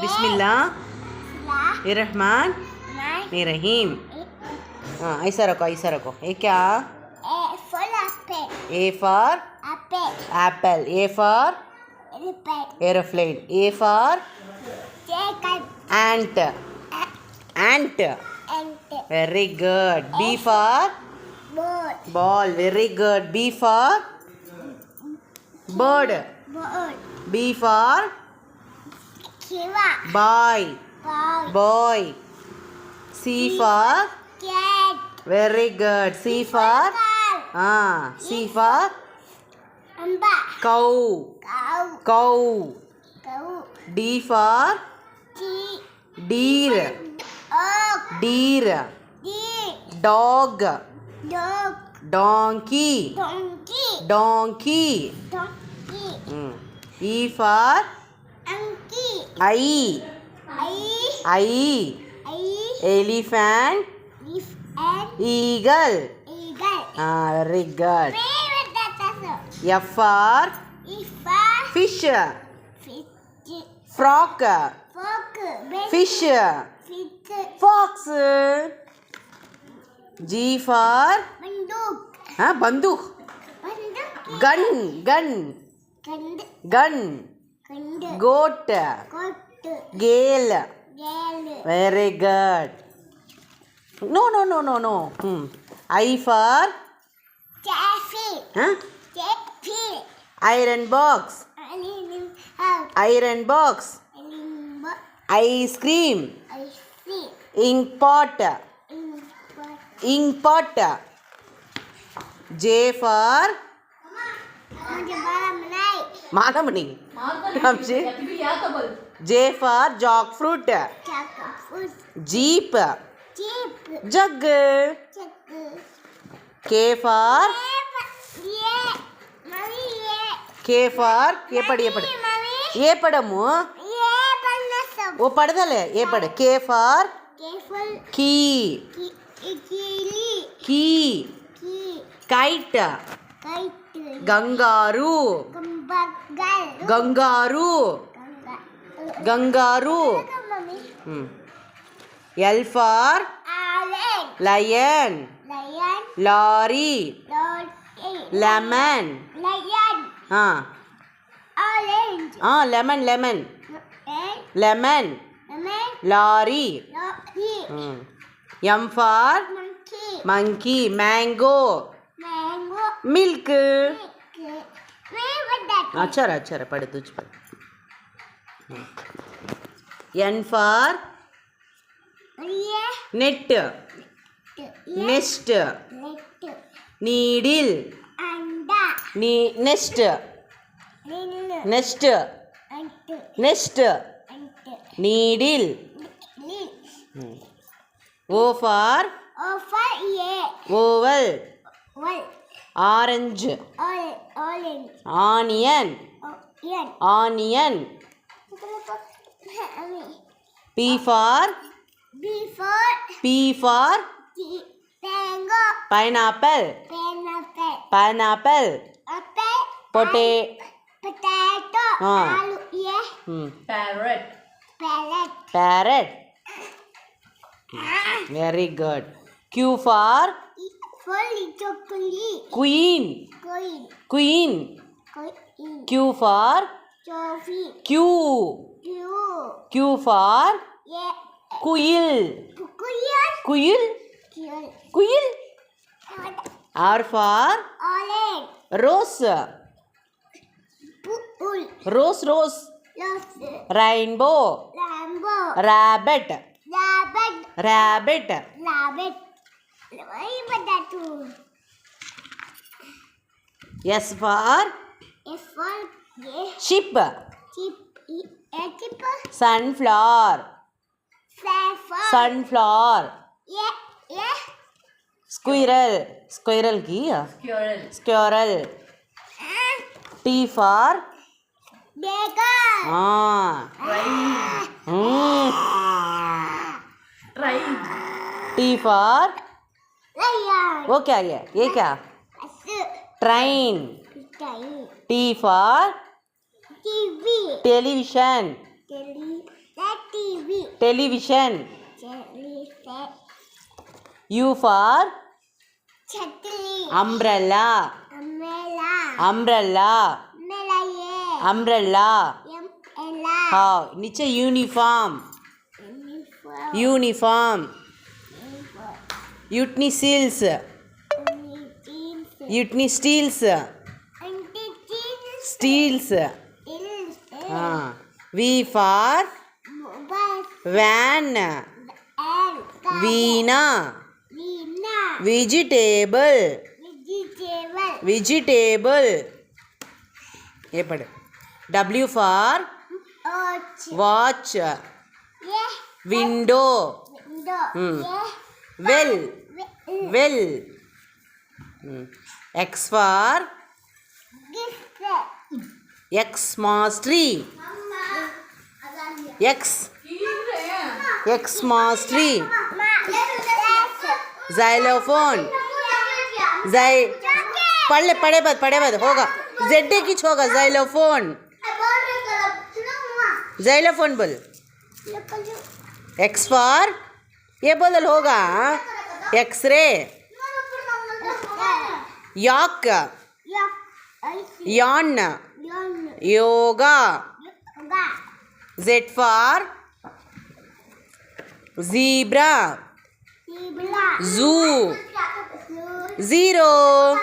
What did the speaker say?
बिस्मिल्लाह रहमान रहीम। हाँ ऐसा रखो ये क्या? A for apple. A for aeroplane. A for ant. Very good. B for ball. Very good. B for bird. B for boy. C for very good. C for cow. D for deer. Dog. Donkey. E for elephant. Eagle. Very good. F for fish. Frog. Fish. Fox. G for banduk. Gun. Goat. Gale. Very good. No. I for iron box. Ice cream. Ink pot. J for Manamani. J for jackfruit. Jeep. Jug. K for ये पढ़मु वो पढ़दले ये पढ़ K for key. Kite. Gangaru. L for lion. Lorry. Lemon. Lemon. Lorry. M for monkey. Mango. Milk. अच्छा पढ़ तुझ पर. N for net. Nest. Needle. Nest. Needle. O for oval. Orange. Onion. P for pineapple. Potato. Parrot. Very good. Q for queen. Q for Q for quail. R for rose. Rainbow. Rabbit. S for sheep. Sunflower. Squirrel की squirrel. T for T for वो क्या है ये क्या? Train. T for TV. television. television. U for umbrella. Umbrella. Umbrella. नीचे uniform. Uniform. Utensils. Utensils. Steels. V for van. Veena. Vegetable. Vegetable. ये पढ़. W for watch. Window. Well. Well. X for Xmas tree. Xmas tree. Xylophone. पढ़े बाद होगा. Z किच होगा. Xylophone. Xylophone बोल. X for ये बोल होगा. X-ray. Yak. Yawn. Yoga. Z for zebra. Zoo. Zero.